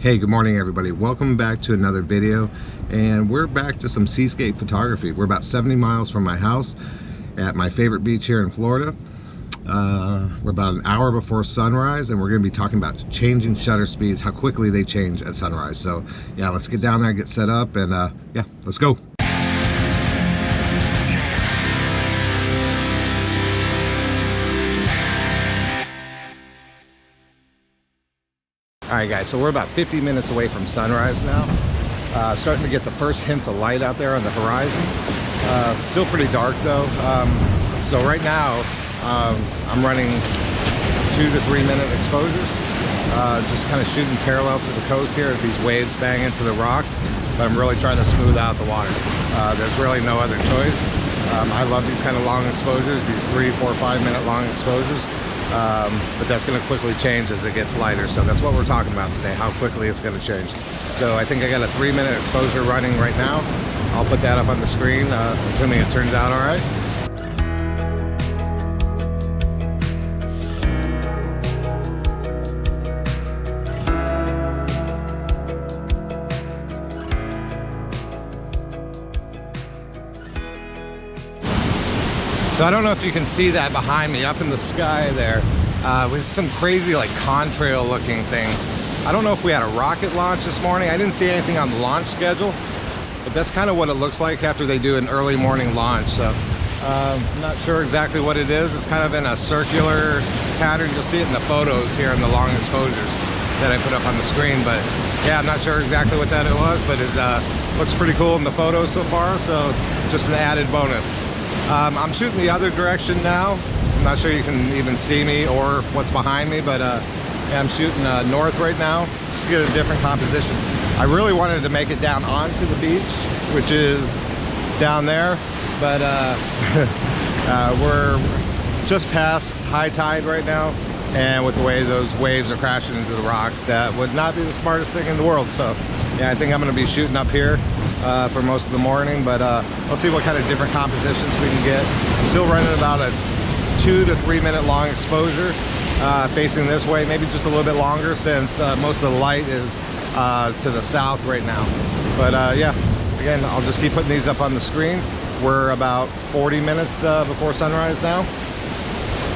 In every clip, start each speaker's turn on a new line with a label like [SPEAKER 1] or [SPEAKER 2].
[SPEAKER 1] Hey, good morning everybody. Welcome back to another video, and we're back to some seascape photography. We're about 70 miles from my house at my favorite beach here in Florida. We're about an hour before sunrise, and we're going to be talking about changing shutter speeds, how quickly they change at sunrise. So yeah, let's get down there, get set up, and yeah, let's go. Alright guys, so we're about 50 minutes away from sunrise now. Starting to get the first hints of light out there on the horizon. Still pretty dark though. So right now, I'm running 2 to 3 minute exposures. Just kind of shooting parallel to the coast here as these waves bang into the rocks. But I'm really trying to smooth out the water. There's really no other choice. I love these kind of long exposures, these 3, 4, 5 minute long exposures. But that's going to quickly change as it gets lighter, so that's what we're talking about today, how quickly it's going to change. So I think I got a 3 minute exposure running right now. I'll put that up on the screen, assuming it turns out all right. So I don't know if you can see that behind me up in the sky there with some crazy like contrail looking things. I don't know if we had a rocket launch this morning. I didn't see anything on the launch schedule, but that's kind of what it looks like after they do an early morning launch. So I'm not sure exactly what it is. It's kind of in a circular pattern. You'll see it in the photos here in the long exposures that I put up on the screen. But yeah, I'm not sure exactly what that it was, but it looks pretty cool in the photos so far. So just an added bonus. I'm shooting the other direction now. I'm not sure you can even see me or what's behind me, but yeah, I'm shooting north right now just to get a different composition. I really wanted to make it down onto the beach, which is down there, but we're just past high tide right now, and with the way those waves are crashing into the rocks, that would not be the smartest thing in the world. So yeah, I think I'm going to be shooting up here for most of the morning, but we'll see what kind of different compositions we can get. I'm still running about a 2 to 3 minute long exposure facing this way, maybe just a little bit longer since most of the light is to the south right now. But yeah, again, I'll just keep putting these up on the screen. We're about 40 minutes before sunrise now.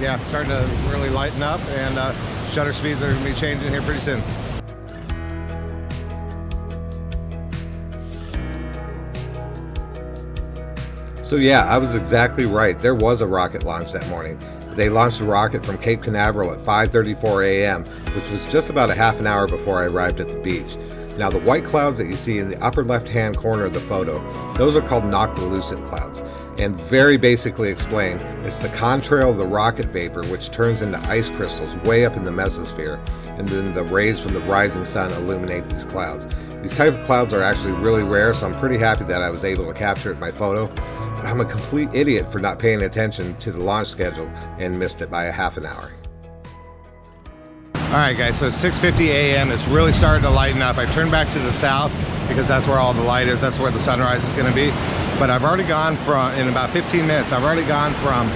[SPEAKER 1] Yeah, starting to really lighten up, and shutter speeds are going to be changing here pretty soon. So yeah, I was exactly right. There was a rocket launch that morning. They launched a rocket from Cape Canaveral at 5:34 a.m., which was just about a half an hour before I arrived at the beach. Now the white clouds that you see in the upper left-hand corner of the photo, those are called noctilucent clouds. And very basically explained, it's the contrail of the rocket vapor which turns into ice crystals way up in the mesosphere, and then the rays from the rising sun illuminate these clouds. These type of clouds are actually really rare, so I'm pretty happy that I was able to capture it in my photo. But I'm a complete idiot for not paying attention to the launch schedule and missed it by a half an hour. Alright guys, so it's 6:50 a.m. It's really starting to lighten up. I turned back to the south because that's where all the light is. That's where the sunrise is going to be. But I've already gone from, in about 15 minutes, I've already gone from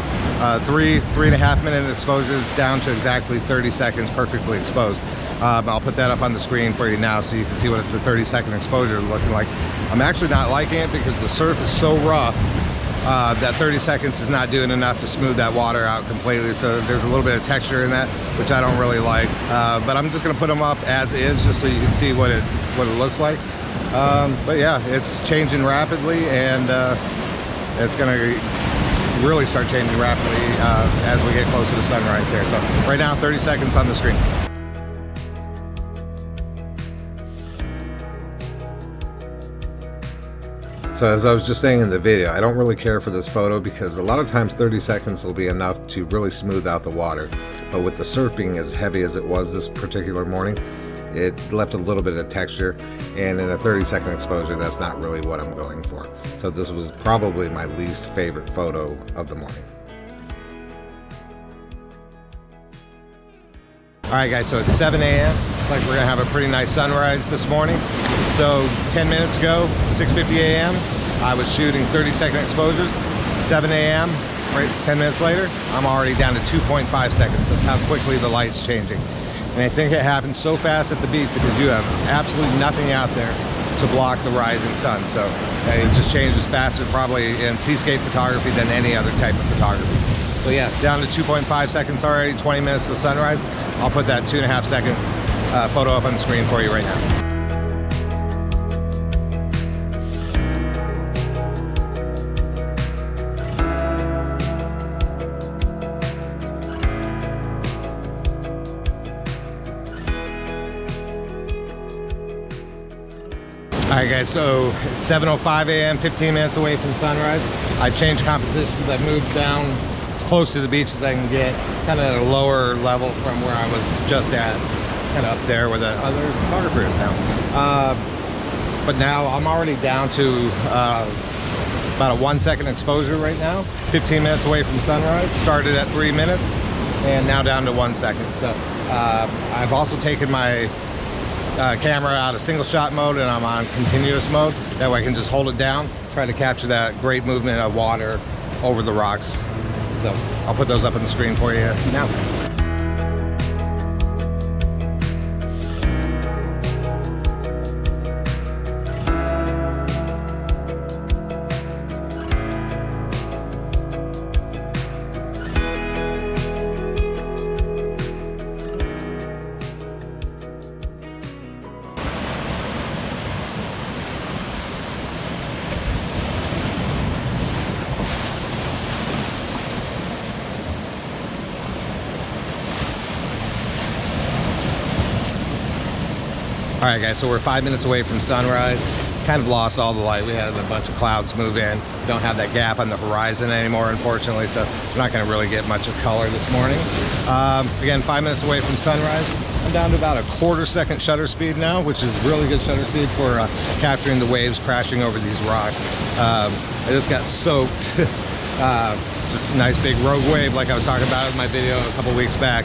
[SPEAKER 1] 3.5 minute exposures down to exactly 30 seconds perfectly exposed. I'll put that up on the screen for you now so you can see what the 30-second exposure is looking like. I'm actually not liking it because the surf is so rough that 30 seconds is not doing enough to smooth that water out completely. So there's a little bit of texture in that, which I don't really like. But I'm just going to put them up as is just so you can see what it looks like. But yeah, it's changing rapidly, and it's going to really start changing rapidly as we get closer to sunrise here. So right now, 30 seconds on the screen. So as I was just saying in the video, I don't really care for this photo because a lot of times 30 seconds will be enough to really smooth out the water. But with the surf being as heavy as it was this particular morning, it left a little bit of texture, and in a 30-second exposure, that's not really what I'm going for. So this was probably my least favorite photo of the morning. Alright guys, so it's 7 a.m. Like we're gonna have a pretty nice sunrise this morning. So 10 minutes ago, 6:50 a.m., I was shooting 30-second exposures. 7 a.m., right, 10 minutes later, I'm already down to 2.5 seconds. That's how quickly the light's changing. And I think it happens so fast at the beach because you have absolutely nothing out there to block the rising sun. So it just changes faster probably in seascape photography than any other type of photography. So yeah, down to 2.5 seconds already, 20 minutes to sunrise. I'll put that 2.5 second photo up on the screen for you right now. Alright guys, so it's 7:05 a.m., 15 minutes away from sunrise. I've changed compositions. I've moved down as close to the beach as I can get, kind of at a lower level from where I was just at, kind of up there where the other photographer is now. But now I'm already down to about a 1 second exposure right now, 15 minutes away from sunrise. Started at 3 minutes and now down to 1 second. So I've also taken my camera out of single shot mode and I'm on continuous mode. That way I can just hold it down, try to capture that great movement of water over the rocks. So I'll put those up on the screen for you now. Alright guys, so we're 5 minutes away from sunrise. Kind of lost all the light. We had a bunch of clouds move in. Don't have that gap on the horizon anymore, unfortunately, so we're not going to really get much of color this morning. Again, 5 minutes away from sunrise. I'm down to about a 1/4 second shutter speed now, which is really good shutter speed for capturing the waves crashing over these rocks. I just got soaked. Just a nice big rogue wave like I was talking about in my video a couple weeks back.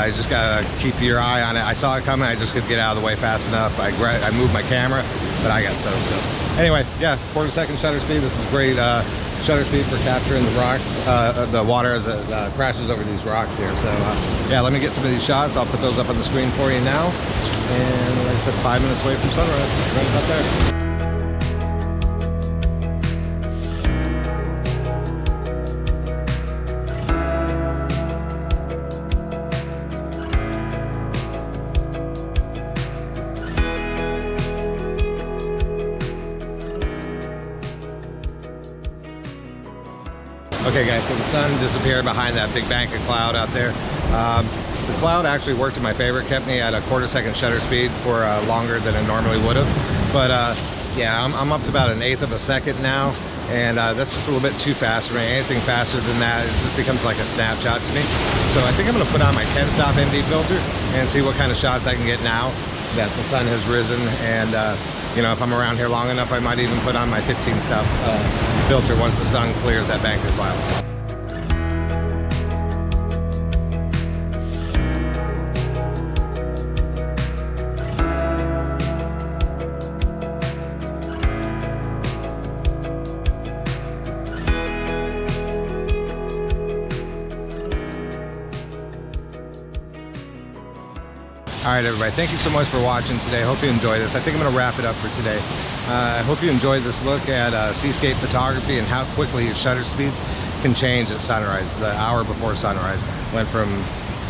[SPEAKER 1] You just gotta keep your eye on it. I saw it coming, I just couldn't get out of the way fast enough. I moved my camera, but I got soaked. So anyway, yeah, 1/4 second shutter speed. This is great shutter speed for capturing the rocks, the water as it crashes over these rocks here. So yeah, let me get some of these shots. I'll put those up on the screen for you now. And like I said, 5 minutes away from sunrise, right about there. Okay guys, so the sun disappeared behind that big bank of cloud out there. The cloud actually worked in my favor, kept me at a 1/4 second shutter speed for longer than it normally would have. But yeah, I'm up to about 1/8 of a second now, and that's just a little bit too fast for me. Anything faster than that, it just becomes like a snapshot to me. So I think I'm gonna put on my 10-stop ND filter and see what kind of shots I can get now that the sun has risen. And you know, if I'm around here long enough, I might even put on my 15-stop filter once the sun clears that bank of clouds. All right, everybody, thank you so much for watching today. Hope you enjoyed this. I think I'm going to wrap it up for today. I hope you enjoyed this look at seascape photography and how quickly your shutter speeds can change at sunrise. The hour before sunrise went from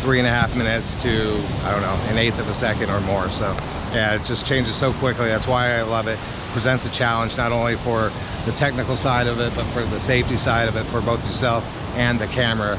[SPEAKER 1] 3.5 minutes to, I don't know, 1/8 of a second or more. So yeah, it just changes so quickly. That's why I love it. It presents a challenge not only for the technical side of it, but for the safety side of it for both yourself and the camera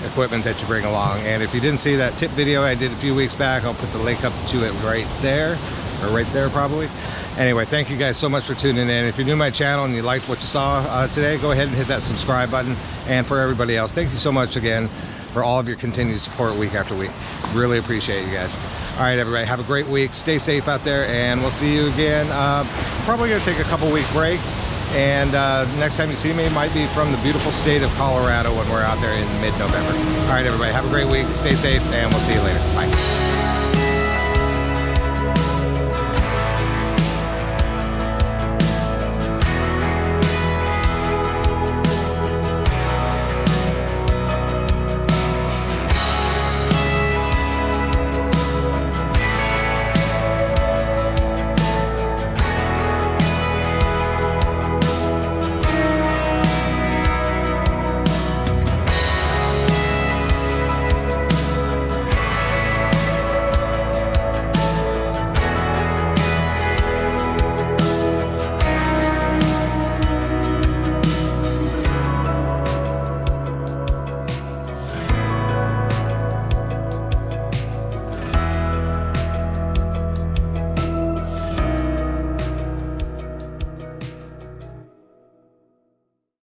[SPEAKER 1] equipment that you bring along. And if you didn't see that tip video I did a few weeks back, I'll put the link up to it right there, or right there probably. Anyway, thank you guys so much for tuning in. If you're new to my channel and you liked what you saw today, go ahead and hit that subscribe button. And for everybody else, thank you so much again for all of your continued support week after week. Really appreciate you guys. All right, everybody, have a great week. Stay safe out there, and we'll see you again. Probably gonna take a couple-week break. And next time you see me might be from the beautiful state of Colorado when we're out there in mid-November. All right, everybody, have a great week. Stay safe, and we'll see you later. Bye.